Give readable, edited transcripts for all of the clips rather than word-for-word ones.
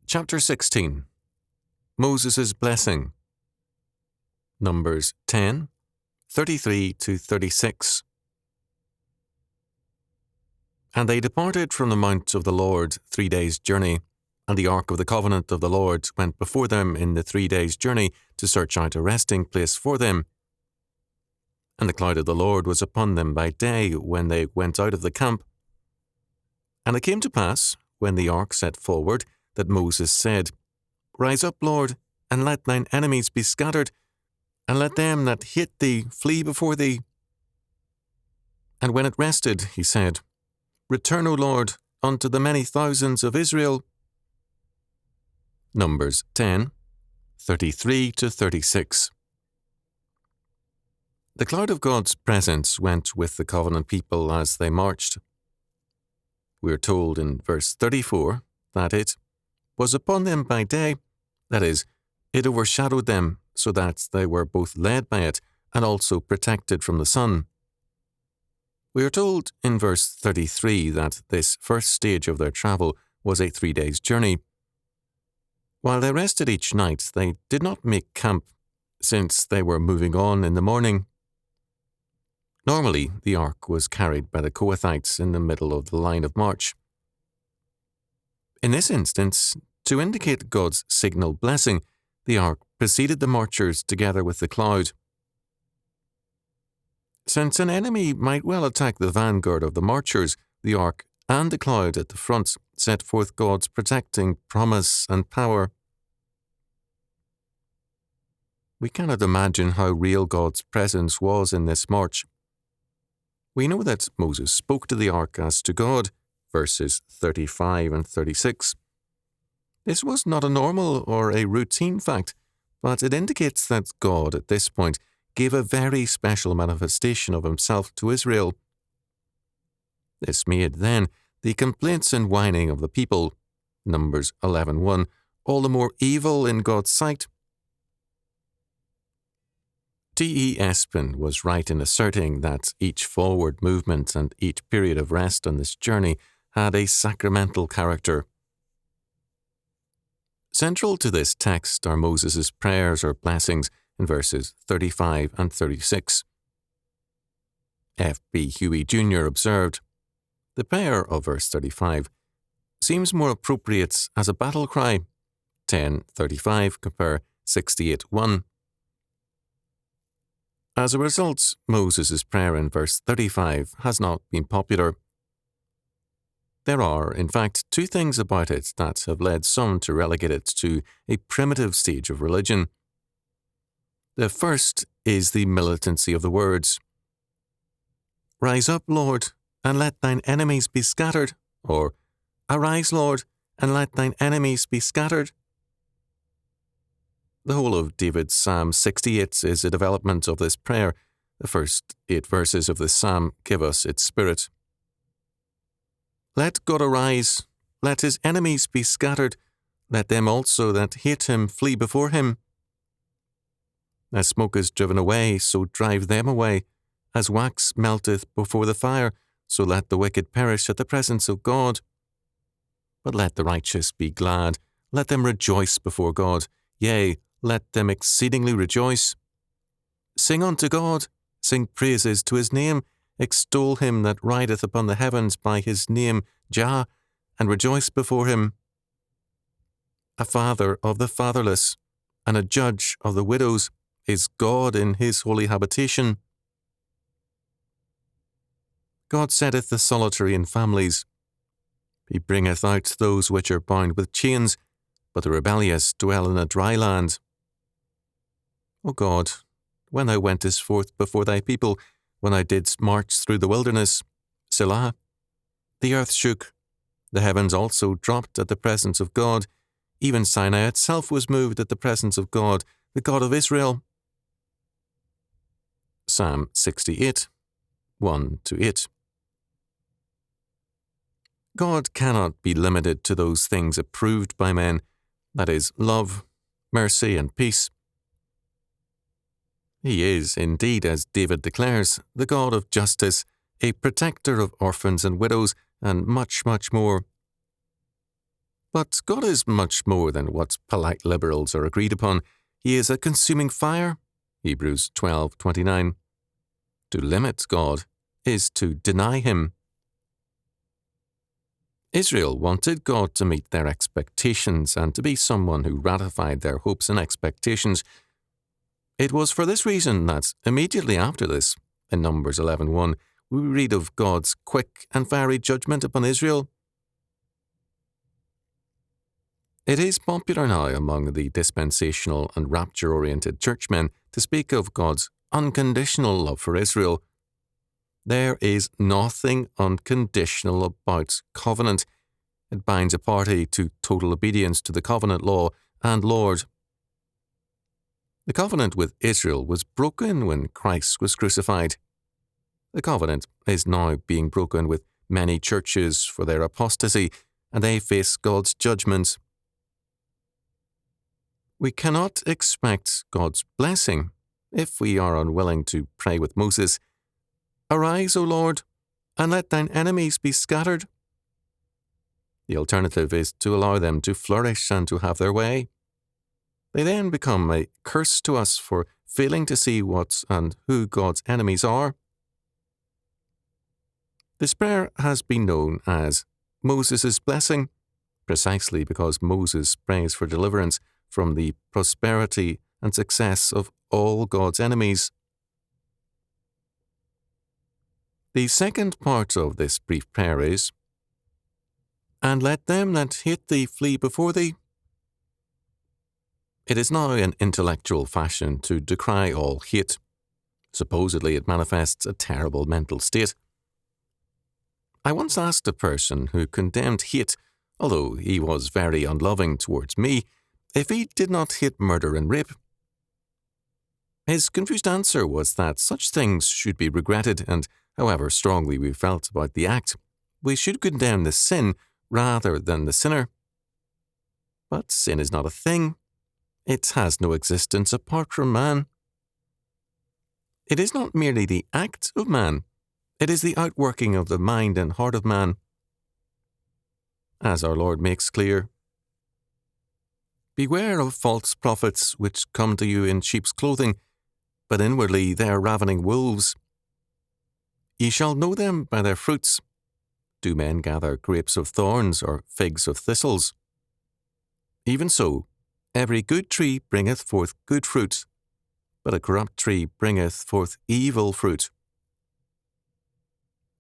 Chapter 16. Moses' Blessing. Numbers 10, 33 to 36. And they departed from the mount of the Lord 3 days' journey, and the ark of the covenant of the Lord went before them in the 3 days' journey to search out a resting place for them. And the cloud of the Lord was upon them by day when they went out of the camp. And it came to pass, when the ark set forward, that Moses said, Rise up, Lord, and let thine enemies be scattered, and let them that hate thee flee before thee. And when it rested, he said, Return, O Lord, unto the many thousands of Israel. Numbers 10, 33 to 36. The cloud of God's presence went with the covenant people as they marched. We are told in verse 34 that it was upon them by day, that is, it overshadowed them, so that they were both led by it and also protected from the sun. We are told in verse 33 that this first stage of their travel was a 3 days' journey. While they rested each night, they did not make camp, since they were moving on in the morning. Normally, the ark was carried by the Kohathites in the middle of the line of march. In this instance, to indicate God's signal blessing, the ark preceded the marchers together with the cloud. Since an enemy might well attack the vanguard of the marchers, the ark and the cloud at the front set forth God's protecting promise and power. We cannot imagine how real God's presence was in this march. We know that Moses spoke to the ark as to God, verses 35 and 36. This was not a normal or a routine fact, but it indicates that God at this point gave a very special manifestation of himself to Israel. This made then the complaints and whining of the people, Numbers 11:1, all the more evil in God's sight. T.E. Espin was right in asserting that each forward movement and each period of rest on this journey had a sacramental character. Central to this text are Moses' prayers or blessings in verses 35 and 36. F. B. Huey Jr. observed, The prayer of verse 35 seems more appropriate as a battle cry, 10:35 compare 68:1. As a result, Moses' prayer in verse 35 has not been popular. There are, in fact, two things about it that have led some to relegate it to a primitive stage of religion. The first is the militancy of the words. Rise up, Lord, and let thine enemies be scattered, or Arise, Lord, and let thine enemies be scattered. The whole of David's Psalm 68 is a development of this prayer. The first 8 verses of this psalm give us its spirit. Let God arise, let his enemies be scattered, let them also that hate him flee before him. As smoke is driven away, so drive them away. As wax melteth before the fire, so let the wicked perish at the presence of God. But let the righteous be glad, let them rejoice before God, yea, let them exceedingly rejoice. Sing unto God, sing praises to his name, extol him that rideth upon the heavens by his name, Jah, and rejoice before him. A father of the fatherless, and a judge of the widows, is God in his holy habitation. God setteth the solitary in families. He bringeth out those which are bound with chains, but the rebellious dwell in a dry land. O God, when thou wentest forth before thy people, when thou didst march through the wilderness, Selah, the earth shook, the heavens also dropped at the presence of God, even Sinai itself was moved at the presence of God, the God of Israel. Psalm 68, 1-8. God cannot be limited to those things approved by men, that is, love, mercy, and peace. He is, indeed, as David declares, the God of justice, a protector of orphans and widows, and much, much more. But God is much more than what polite liberals are agreed upon. He is a consuming fire. Hebrews 12:29. To limit God is to deny him. Israel wanted God to meet their expectations and to be someone who ratified their hopes and expectations. It was for this reason that immediately after this, in Numbers 11:1, we read of God's quick and varied judgment upon Israel. It is popular now among the dispensational and rapture-oriented churchmen to speak of God's unconditional love for Israel. There is nothing unconditional about covenant. It binds a party to total obedience to the covenant law and Lord. The covenant with Israel was broken when Christ was crucified. The covenant is now being broken with many churches for their apostasy, and they face God's judgment. We cannot expect God's blessing if we are unwilling to pray with Moses, "Arise, O Lord, and let thine enemies be scattered." The alternative is to allow them to flourish and to have their way. They then become a curse to us for failing to see what and who God's enemies are. This prayer has been known as Moses' blessing, precisely because Moses prays for deliverance from the prosperity and success of all God's enemies. The second part of this brief prayer is, "And let them that hate thee flee before thee." It is now an intellectual fashion to decry all hate. Supposedly it manifests a terrible mental state. I once asked a person who condemned hate, although he was very unloving towards me, if he did not hate murder and rape. His confused answer was that such things should be regretted, and however strongly we felt about the act, we should condemn the sin rather than the sinner. But sin is not a thing. It has no existence apart from man. It is not merely the act of man, it is the outworking of the mind and heart of man. As our Lord makes clear, "Beware of false prophets which come to you in sheep's clothing, but inwardly they are ravening wolves. Ye shall know them by their fruits. Do men gather grapes of thorns or figs of thistles? Even so, every good tree bringeth forth good fruit, but a corrupt tree bringeth forth evil fruit."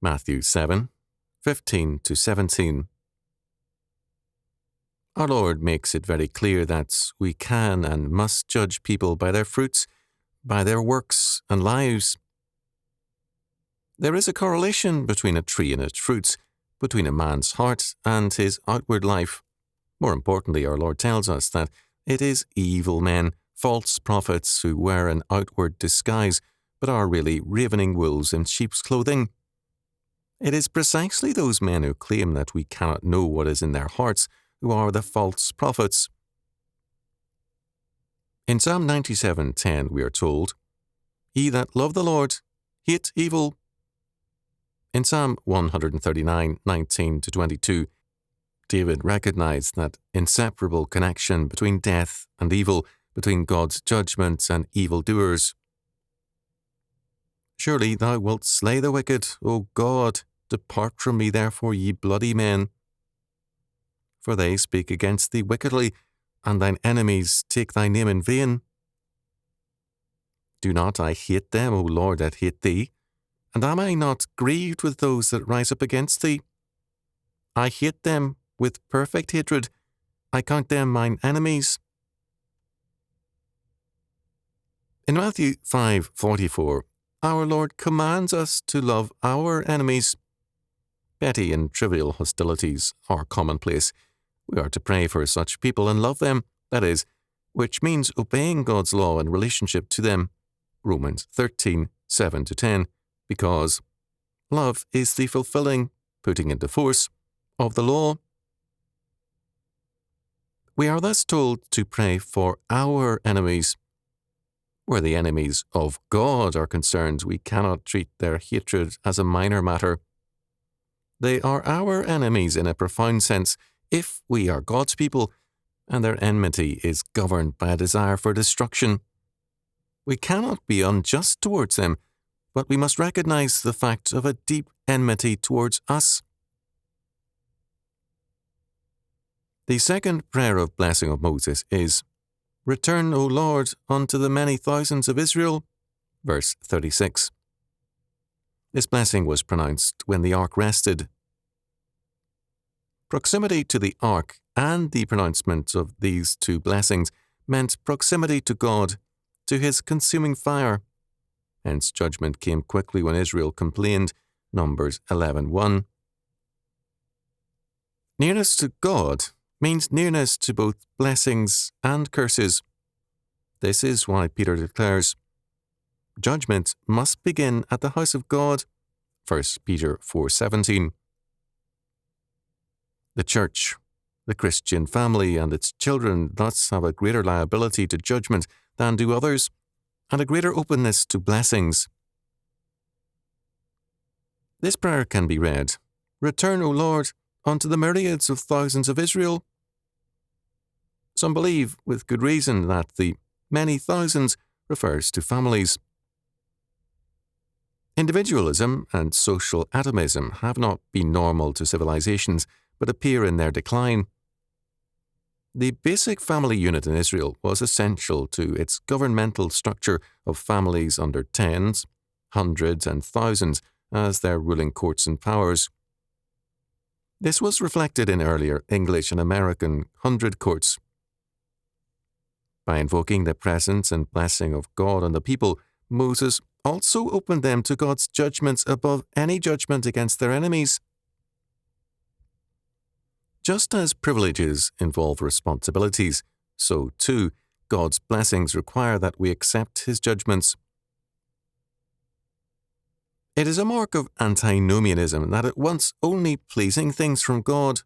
Matthew 7:15-17. Our Lord makes it very clear that we can and must judge people by their fruits, by their works and lives. There is a correlation between a tree and its fruits, between a man's heart and his outward life. More importantly, our Lord tells us that it is evil men, false prophets who wear an outward disguise, but are really ravening wolves in sheep's clothing. It is precisely those men who claim that we cannot know what is in their hearts who are the false prophets. In Psalm 97:10 we are told, "Ye that love the Lord, hate evil." In Psalm 139:19-22, David recognized that inseparable connection between death and evil, between God's judgments and evildoers. "Surely thou wilt slay the wicked, O God, depart from me therefore, ye bloody men. For they speak against thee wickedly, and thine enemies take thy name in vain. Do not I hate them, O Lord, that hate thee? And am I not grieved with those that rise up against thee? I hate them with perfect hatred. I count them mine enemies." In Matthew 5:44, our Lord commands us to love our enemies. Petty and trivial hostilities are commonplace. We are to pray for such people and love them, that is, which means obeying God's law in relationship to them. Romans 13:7-10, because love is the fulfilling, putting into force, of the law. We are thus told to pray for our enemies. Where the enemies of God are concerned, we cannot treat their hatred as a minor matter. They are our enemies in a profound sense, If we are God's people, and their enmity is governed by a desire for destruction, we cannot be unjust towards them, but we must recognize the fact of a deep enmity towards us. The second prayer of blessing of Moses is, "Return, O Lord, unto the many thousands of Israel," verse 36. This blessing was pronounced when the ark rested. Proximity to the ark and the pronouncement of these two blessings meant proximity to God, to his consuming fire. Hence judgment came quickly when Israel complained, Numbers 11:1. Nearness to God means nearness to both blessings and curses. This is why Peter declares, "Judgment must begin at the house of God," 1 Peter 4:17. The church, the Christian family and its children thus have a greater liability to judgment than do others, and a greater openness to blessings. This prayer can be read, "Return, O Lord, unto the myriads of thousands of Israel." Some believe, with good reason, that the many thousands refers to families. Individualism and social atomism have not been normal to civilizations, but appear in their decline. The basic family unit in Israel was essential to its governmental structure of families under tens, hundreds, and thousands as their ruling courts and powers. This was reflected in earlier English and American hundred courts. By invoking the presence and blessing of God on the people, Moses also opened them to God's judgments above any judgment against their enemies. Just as privileges involve responsibilities, so too God's blessings require that we accept his judgments. It is a mark of antinomianism that it wants only pleasing things from God